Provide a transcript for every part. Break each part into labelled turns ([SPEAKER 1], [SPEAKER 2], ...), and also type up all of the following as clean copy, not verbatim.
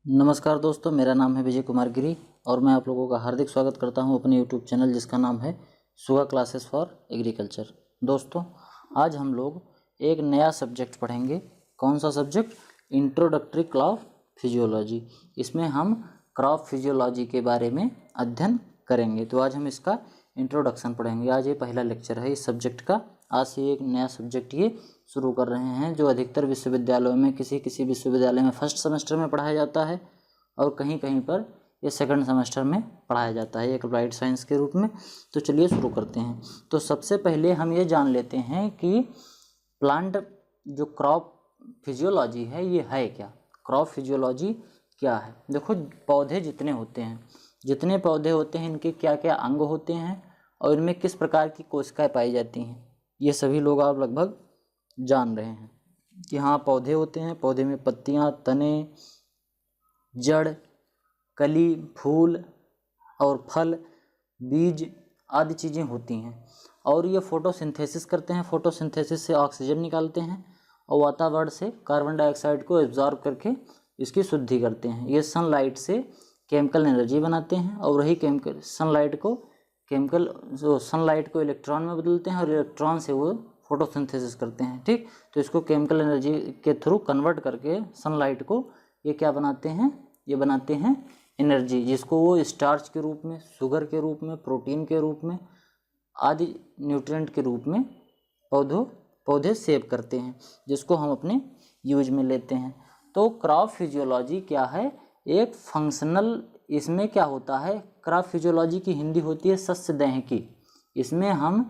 [SPEAKER 1] नमस्कार दोस्तों, मेरा नाम है विजय कुमार गिरी और मैं आप लोगों का हार्दिक स्वागत करता हूं अपने यूट्यूब चैनल जिसका नाम है सुगा क्लासेस फॉर एग्रीकल्चर। दोस्तों, आज हम लोग एक नया सब्जेक्ट पढ़ेंगे। कौन सा सब्जेक्ट? Introductory crop physiology. इसमें हम क्रॉप फिजियोलॉजी के बारे में अध्ययन करेंगे। तो आज हम इसका इंट्रोडक्शन पढ़ेंगे। आज ये पहला लेक्चर है इस सब्जेक्ट का। आज से एक नया सब्जेक्ट ये शुरू कर रहे हैं जो अधिकतर विश्वविद्यालयों में किसी विश्वविद्यालय में फर्स्ट सेमेस्टर में पढ़ाया जाता है और कहीं कहीं पर ये सेकंड सेमेस्टर में पढ़ाया जाता है एक अप्लाइड साइंस के रूप में। तो चलिए शुरू करते हैं। तो सबसे पहले हम ये जान लेते हैं कि प्लांट जो क्रॉप फिजियोलॉजी है ये है क्या। क्रॉप फिजियोलॉजी क्या है? देखो, पौधे जितने पौधे होते हैं इनके क्या क्या अंग होते हैं और इनमें किस प्रकार की कोशिकाएं पाई जाती हैं, ये सभी लोग आप लगभग जान रहे हैं कि हाँ, पौधे होते हैं। पौधे में पत्तियां, तने, जड़, कली, फूल और फल, बीज आदि चीज़ें होती हैं और ये फोटोसिंथेसिस करते हैं। फोटोसिंथेसिस से ऑक्सीजन निकालते हैं और वातावरण से कार्बन डाइऑक्साइड को एब्जॉर्ब करके इसकी शुद्धि करते हैं। ये सनलाइट से केमिकल एनर्जी बनाते हैं और वही केमिकल सनलाइट को इलेक्ट्रॉन में बदलते हैं और इलेक्ट्रॉन से वो फोटोसिंथेसिस करते हैं। ठीक, तो इसको केमिकल एनर्जी के थ्रू कन्वर्ट करके सनलाइट को ये क्या बनाते हैं? ये बनाते हैं एनर्जी, जिसको वो स्टार्च के रूप में, शुगर के रूप में, प्रोटीन के रूप में आदि न्यूट्रिएंट के रूप में पौधे सेव करते हैं, जिसको हम अपने यूज में लेते हैं। तो क्रॉप फिजियोलॉजी क्या है? एक फंक्शनल, इसमें क्या होता है? क्रॉप फिजियोलॉजी की हिंदी होती है सस्यदैहिकी। इसमें हम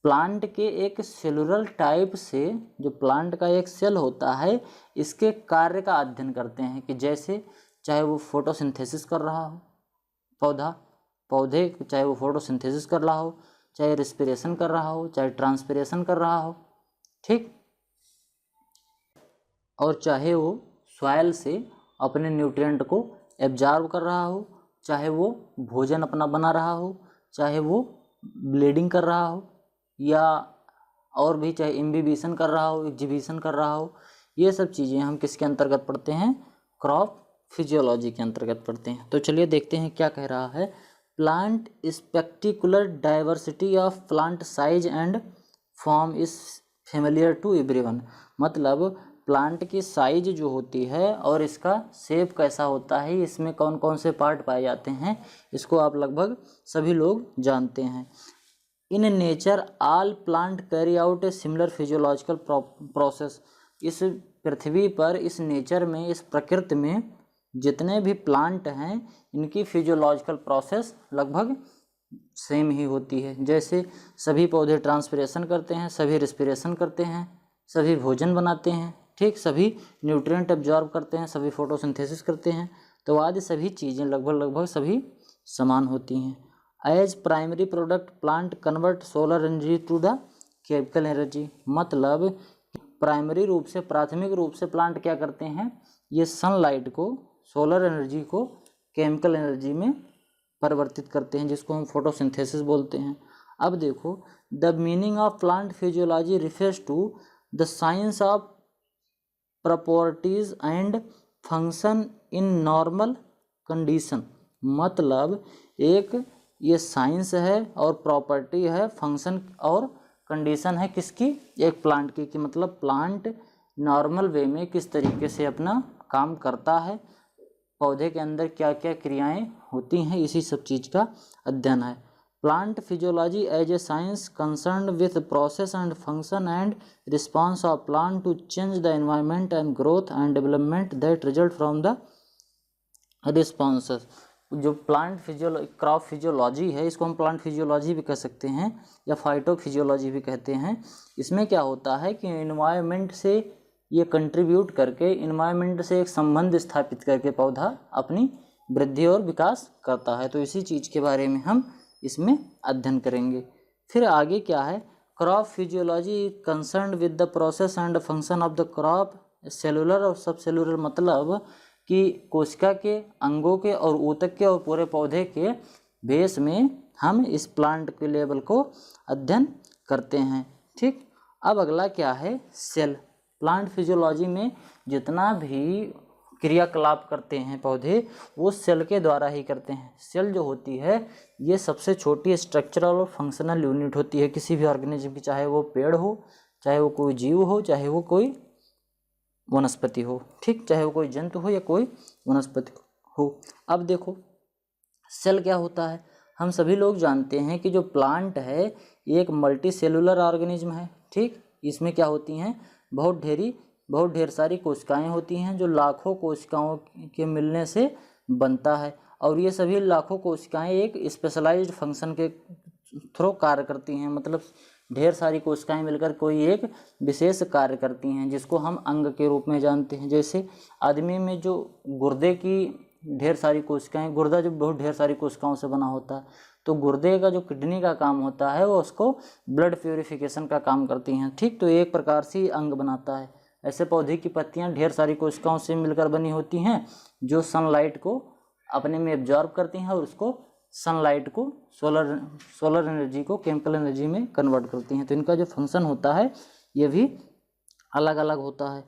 [SPEAKER 1] प्लांट के एक सेलुलर टाइप से, जो प्लांट का एक सेल होता है, इसके कार्य का अध्ययन करते हैं कि जैसे चाहे वो फोटोसिंथेसिस कर रहा हो पौधे चाहे वो फोटोसिंथेसिस कर रहा हो, चाहे रेस्पिरेशन कर रहा हो, चाहे ट्रांसपिरेशन कर रहा हो, ठीक, और चाहे वो सॉइल से अपने न्यूट्रिएंट को एब्जॉर्ब कर रहा हो, चाहे वो भोजन अपना बना रहा हो, चाहे वो ब्लीडिंग कर रहा हो, या और भी चाहे इम्बिबिशन कर रहा हो, एग्जिबिशन कर रहा हो। ये सब चीज़ें हम किसके अंतर्गत पढ़ते हैं? क्रॉप फिजियोलॉजी के अंतर्गत पढ़ते हैं। तो चलिए देखते हैं क्या कह रहा है। Plant spectacular diversity of plant size and form is familiar to everyone. मतलब प्लांट की साइज जो होती है और इसका शेप कैसा होता है, इसमें कौन कौन से पार्ट पाए जाते हैं, इसको आप लगभग सभी लोग जानते हैं। In nature all plant carry out a similar physiological process. इस पृथ्वी पर, इस नेचर में, इस प्रकृति में जितने भी प्लांट हैं इनकी फिजियोलॉजिकल प्रोसेस लगभग सेम ही होती है। जैसे सभी पौधे ट्रांसपिरेशन करते हैं, सभी रिस्पिरेशन करते हैं, सभी भोजन बनाते हैं, ठीक, सभी न्यूट्रिएंट एब्जॉर्ब करते हैं, सभी फोटोसिंथेसिस करते हैं। तो आदि सभी चीज़ें लगभग सभी समान होती हैं। As primary product plant convert solar energy to the chemical energy. मतलब प्राइमरी रूप से, प्राथमिक रूप से प्लांट क्या करते हैं? ये सनलाइट को, सोलर एनर्जी को केमिकल एनर्जी में परिवर्तित करते हैं, जिसको हम फोटोसिंथेसिस बोलते हैं। अब देखो, the meaning of plant physiology refers to the science of properties and function in normal condition. मतलब एक ये साइंस है और प्रॉपर्टी है, फंक्शन और कंडीशन है किसकी? एक प्लांट की। कि मतलब प्लांट नॉर्मल वे में किस तरीके से अपना काम करता है, पौधे के अंदर क्या क्या क्रियाएं होती हैं, इसी सब चीज़ का अध्ययन है। Plant physiology as a science concerned with process and function and response of plant to change the environment and growth and development that result from the responses. जो प्लांट क्रॉप फिजियोलॉजी है, इसको हम प्लांट फिजियोलॉजी भी कह सकते हैं या phyto physiology भी कहते हैं। इसमें क्या होता है कि इन्वायरमेंट से ये कंट्रीब्यूट करके, इन्वायरमेंट से एक संबंध स्थापित करके पौधा अपनी वृद्धि और विकास करता है। तो इसी चीज़ के बारे में हम इसमें अध्ययन करेंगे। फिर आगे क्या है? Crop physiology concerned with the process and function of the crop cellular और सब सेलुलर। मतलब कि कोशिका के, अंगों के और ऊतक के और पूरे पौधे के बेस में हम इस प्लांट के लेवल को अध्ययन करते हैं, ठीक। अब अगला क्या है? सेल। प्लांट फिजियोलॉजी में जितना भी क्रियाकलाप करते हैं पौधे, वो सेल के द्वारा ही करते हैं। सेल जो होती है ये सबसे छोटी स्ट्रक्चरल और फंक्शनल यूनिट होती है किसी भी ऑर्गेनिज्म की, चाहे वो पेड़ हो, चाहे वो कोई जीव हो, चाहे वो कोई वनस्पति हो, ठीक, चाहे वो कोई जंतु हो या कोई वनस्पति हो। अब देखो सेल क्या होता है। हम सभी लोग जानते हैं कि जो प्लांट है ये एक मल्टी सेलुलर ऑर्गेनिज्म है, ठीक। इसमें क्या होती हैं, बहुत ढेर सारी कोशिकाएं होती हैं जो लाखों कोशिकाओं के मिलने से बनता है, और ये सभी लाखों कोशिकाएं एक स्पेशलाइज्ड फंक्शन के थ्रू कार्य करती हैं। मतलब ढेर सारी कोशिकाएं मिलकर कोई एक विशेष कार्य करती हैं जिसको हम अंग के रूप में जानते हैं। जैसे आदमी में जो गुर्दे की ढेर सारी कोशिकाएं, गुर्दा जो बहुत ढेर सारी कोशिकाओं से बना होता है, तो गुर्दे का जो किडनी का काम होता है वो उसको ब्लड प्यूरिफिकेशन का काम करती हैं, ठीक। तो एक प्रकार से अंग बनाता है। ऐसे पौधे की पत्तियां ढेर सारी कोशिकाओं से मिलकर बनी होती हैं जो सनलाइट को अपने में एब्जॉर्ब करती हैं और उसको सनलाइट को सोलर एनर्जी को केमिकल एनर्जी में कन्वर्ट करती हैं। तो इनका जो फंक्शन होता है ये भी अलग अलग होता है।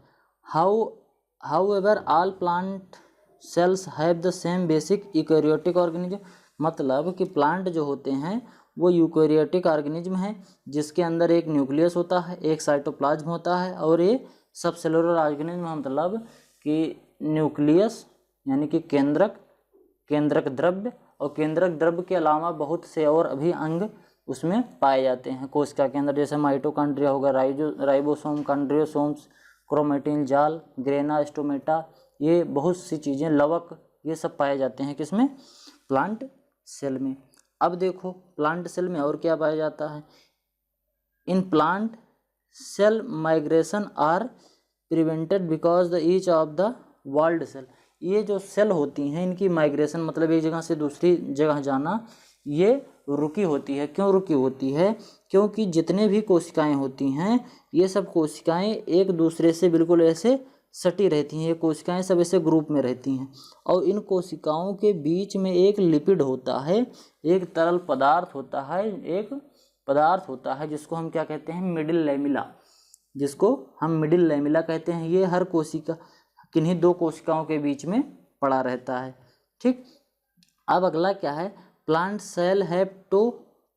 [SPEAKER 1] However all plant cells have the same basic eukaryotic organism, मतलब कि प्लांट जो होते हैं वो यूकैरियोटिक ऑर्गेनिज्म है जिसके अंदर एक न्यूक्लियस होता है, एक साइटोप्लाज्म होता है, और ये सब सेलुलर ऑर्गेनिज्म मतलब कि न्यूक्लियस यानी कि केंद्रक द्रव्य, और केंद्रक द्रव्य के अलावा बहुत से और भी अंग उसमें पाए जाते हैं कोशिका के अंदर, जैसे माइटोकॉन्ड्रिया होगा, राइबोसोम, कॉन्ड्रियोसोम्स, क्रोमेटिन जाल, ग्रेना, स्टोमेटा, ये बहुत सी चीज़ें, लवक, ये सब पाए जाते हैं किसमें, प्लांट सेल में। अब देखो प्लांट सेल में और क्या पाया जाता है। In plant cell migration are prevented because the each of the walled cell. ये जो सेल होती हैं इनकी माइग्रेशन मतलब एक जगह से दूसरी जगह जाना, ये रुकी होती है। क्यों रुकी होती है, क्योंकि जितने भी कोशिकाएं होती हैं ये सब कोशिकाएं एक दूसरे से बिल्कुल ऐसे सटी रहती हैं। ये कोशिकाएं सब ऐसे ग्रुप में रहती हैं, और इन कोशिकाओं के बीच में एक लिपिड होता है, एक तरल पदार्थ होता है, एक पदार्थ होता है जिसको हम क्या कहते हैं, मिडिल लैमिला, जिसको हम मिडिल लैमिला कहते हैं। ये हर कोशिका किन्हीं दो कोशिकाओं के बीच में पड़ा रहता है, ठीक। अब अगला क्या है, plant cell have two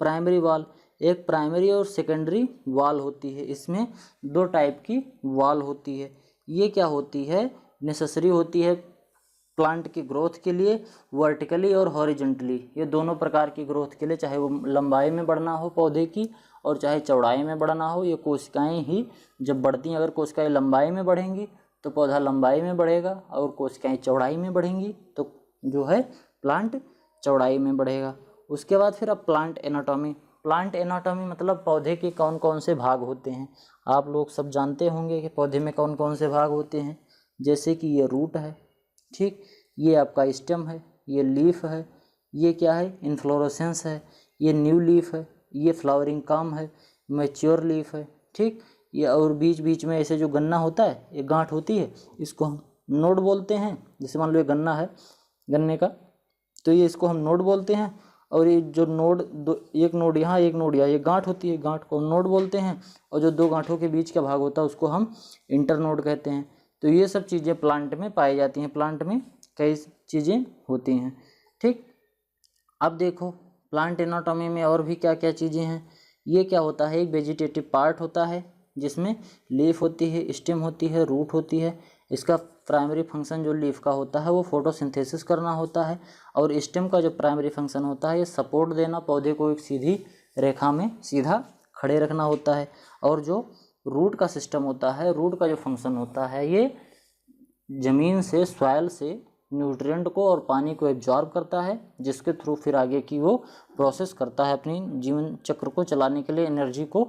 [SPEAKER 1] primary wall, एक प्राइमरी और सेकेंडरी वॉल होती है। इसमें दो टाइप की वॉल होती है। ये क्या होती है, नेसेसरी होती है प्लांट की ग्रोथ के लिए, वर्टिकली और हॉरिजेंटली, ये दोनों प्रकार की ग्रोथ के लिए, चाहे वो लंबाई में बढ़ना हो पौधे की और चाहे चौड़ाई में बढ़ना हो। ये कोशिकाएं ही जब बढ़ती हैं, अगर कोशिकाएं लंबाई में बढ़ेंगी तो पौधा लंबाई में बढ़ेगा, और कोशिकाएं चौड़ाई में बढ़ेंगी तो जो है प्लांट चौड़ाई में बढ़ेगा। उसके बाद फिर अब प्लांट एनाटॉमी। प्लांट एनाटॉमी मतलब पौधे के कौन कौन से भाग होते हैं। आप लोग सब जानते होंगे कि पौधे में कौन कौन से भाग होते हैं, जैसे कि ये रूट है, ठीक, ये आपका स्टेम है, ये लीफ है, ये क्या है, इन्फ्लोरेसेंस है, ये न्यू लीफ है, ये फ्लावरिंग काम है, मैच्योर लीफ है, ठीक। ये और बीच बीच में ऐसे जो गन्ना होता है, एक गांठ होती है, इसको हम नोड बोलते हैं। जैसे मान लो ये गन्ना है, गन्ने का, तो ये इसको हम नोड बोलते हैं। और ये जो नोड एक नोड यहाँ एक नोड यहाँ, ये गांठ होती है, गांठ को हम नोड बोलते हैं, और जो दो गांठों के बीच का भाग होता है उसको हम इंटरनोड कहते हैं। तो ये सब चीज़ें प्लांट में पाई जाती हैं। प्लांट में कई चीज़ें होती हैं, ठीक। अब देखो प्लांट एनाटॉमी में और भी क्या क्या चीज़ें हैं। ये क्या होता है, एक वेजिटेटिव पार्ट होता है जिसमें लीफ होती है, स्टेम होती है, रूट होती है। इसका प्राइमरी फंक्शन जो लीफ का होता है वो फोटोसिंथेसिस करना होता है, और स्टेम का जो प्राइमरी फंक्शन होता है ये सपोर्ट देना, पौधे को एक सीधी रेखा में सीधा खड़े रखना होता है। और जो रूट का सिस्टम होता है, रूट का जो फंक्शन होता है ये ज़मीन से, सॉइल से न्यूट्रिएंट को और पानी को एब्जॉर्ब करता है, जिसके थ्रू फिर आगे की वो प्रोसेस करता है, अपनी जीवन चक्र को चलाने के लिए एनर्जी को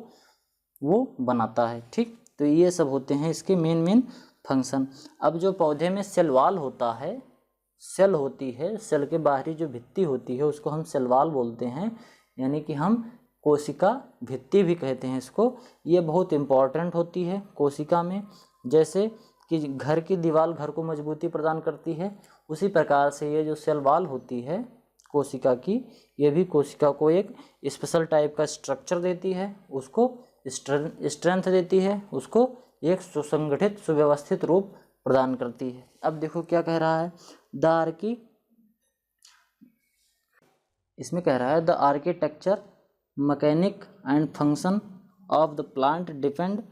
[SPEAKER 1] वो बनाता है, ठीक। तो ये सब होते हैं इसके मेन फंक्शन। अब जो पौधे में सेल वॉल होता है, सेल होती है, सेल के बाहरी जो भित्ति होती है उसको हम सेल वॉल बोलते हैं, यानी कि हम कोशिका भित्ति भी कहते हैं इसको। ये बहुत इम्पॉर्टेंट होती है कोशिका में। जैसे कि घर की दीवार घर को मजबूती प्रदान करती है, उसी प्रकार से ये जो सेल वॉल होती है कोशिका की, ये भी कोशिका को एक स्पेशल टाइप का स्ट्रक्चर देती है, उसको स्ट्रेंथ देती है, उसको एक सुसंगठित सुव्यवस्थित रूप प्रदान करती है। अब देखो क्या कह रहा है, इसमें कह रहा है the architecture, mechanic and function of the plant depend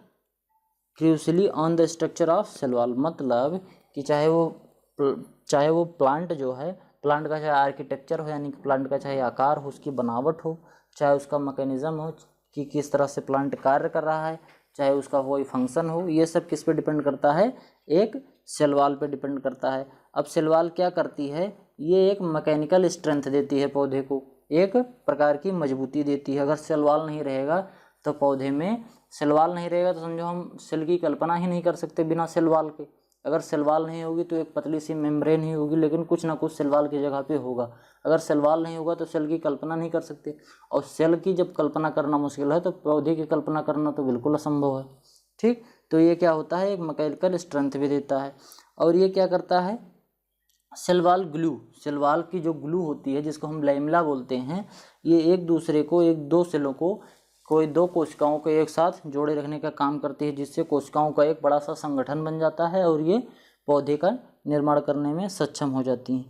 [SPEAKER 1] crucially on the structure of cell wall. मतलब कि चाहे वो प्लांट जो है, प्लांट का चाहे आर्किटेक्चर हो यानी कि प्लांट का चाहे आकार हो, उसकी बनावट हो, चाहे उसका मैकेनिज्म हो कि किस तरह से प्लांट कार्य कर रहा है, चाहे उसका कोई फंक्शन हो, ये सब किस पे डिपेंड करता है, एक सेल वॉल पे डिपेंड करता है। अब सेल वॉल क्या करती है, ये एक मैकेनिकल स्ट्रेंथ देती है पौधे को, एक प्रकार की मजबूती देती है। अगर सेल वॉल नहीं रहेगा तो पौधे में, सेल वॉल नहीं रहेगा तो समझो हम सेल की कल्पना ही नहीं कर सकते बिना सेल वॉल के। अगर सेल वॉल नहीं होगी तो एक पतली सी मेम्ब्रेन ही होगी, लेकिन कुछ ना कुछ सेल वॉल की जगह पे होगा। अगर सेल वॉल नहीं होगा तो सेल की कल्पना नहीं कर सकते, और सेल की जब कल्पना करना मुश्किल है तो पौधे की कल्पना करना तो बिल्कुल असंभव है। ठीक, तो ये क्या होता है, एक मैकेनिकल स्ट्रेंथ भी देता है। और ये क्या करता है, cell wall glue, cell wall की जो ग्लू होती है जिसको हम लैमेला बोलते हैं, ये एक दूसरे को, दो सेलों को, कोई दो कोशिकाओं को एक साथ जोड़े रखने का काम करती है, जिससे कोशिकाओं का एक बड़ा सा संगठन बन जाता है और ये पौधे का निर्माण करने में सक्षम हो जाती हैं।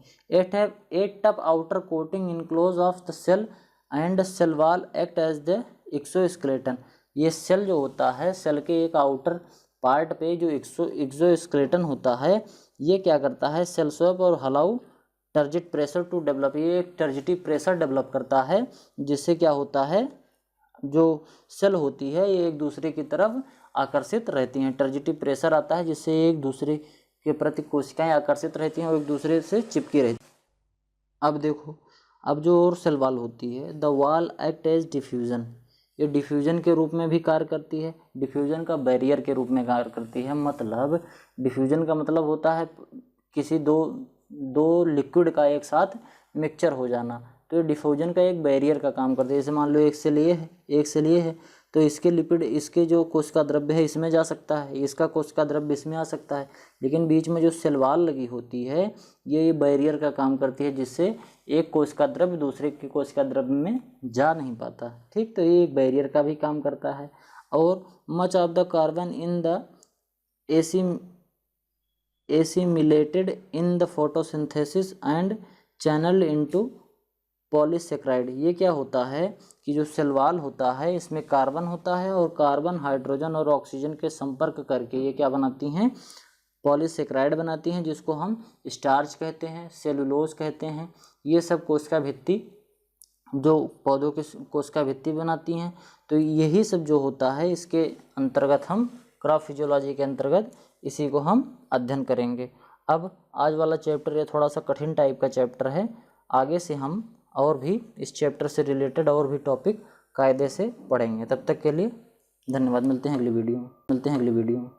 [SPEAKER 1] At tough outer coating enclose of the cell and cell wall act as the exoskeleton. ये सेल जो होता है, सेल के एक आउटर पार्ट पे जो एक्सोस्केलेटन होता है, ये क्या करता है, सेल स्वैप और हलाउ टर्जिट प्रेशर टू डेवलप, ये एक टर्जिटिव प्रेशर डेवलप करता है, जिससे क्या होता है, जो सेल होती है ये एक दूसरे की तरफ आकर्षित रहती हैं। टर्जिटिव प्रेशर आता है जिससे एक दूसरे के प्रति कोशिकाएं आकर्षित रहती हैं और एक दूसरे से चिपकी रहती हैं। अब देखो, अब जो और सेल वॉल होती है, the wall act as diffusion, ये डिफ्यूजन के रूप में भी कार्य करती है, डिफ्यूजन का बैरियर के रूप में कार्य करती है। मतलब डिफ्यूजन का मतलब होता है किसी दो लिक्विड का एक साथ मिक्सचर हो जाना, तो ये डिफ्यूजन का एक बैरियर का काम करती है। जैसे मान लो एक सेल ये है तो इसके लिपिड, इसके जो कोशिका द्रव्य है इसमें जा सकता है, इसका कोशिका द्रव्य इसमें आ सकता है, लेकिन बीच में जो सेल वॉल लगी होती है ये बैरियर का काम करती है, जिससे एक कोशिका द्रव्य दूसरे की कोशिका द्रव्य में जा नहीं पाता। ठीक, तो ये एक बैरियर का भी काम करता है। और much of the carbon in the assimilated in the photosynthesis and channeled into polysaccharide. ये क्या होता है कि जो सेल वॉल होता है इसमें कार्बन होता है, और कार्बन हाइड्रोजन और ऑक्सीजन के संपर्क करके ये क्या बनाती हैं, पॉलीसेक्राइड बनाती हैं, जिसको हम स्टार्च कहते हैं, सेलुलोज कहते हैं। ये सब कोशिका भित्ति, जो पौधों के कोशिका भित्ति बनाती हैं। तो यही सब जो होता है इसके अंतर्गत हम क्रॉप फिजियोलॉजी के अंतर्गत इसी को हम अध्ययन करेंगे। अब आज वाला चैप्टर ये थोड़ा सा कठिन टाइप का चैप्टर है, आगे से हम और भी इस चैप्टर से रिलेटेड और भी टॉपिक कायदे से पढ़ेंगे। तब तक के लिए धन्यवाद, मिलते हैं अगली वीडियो में।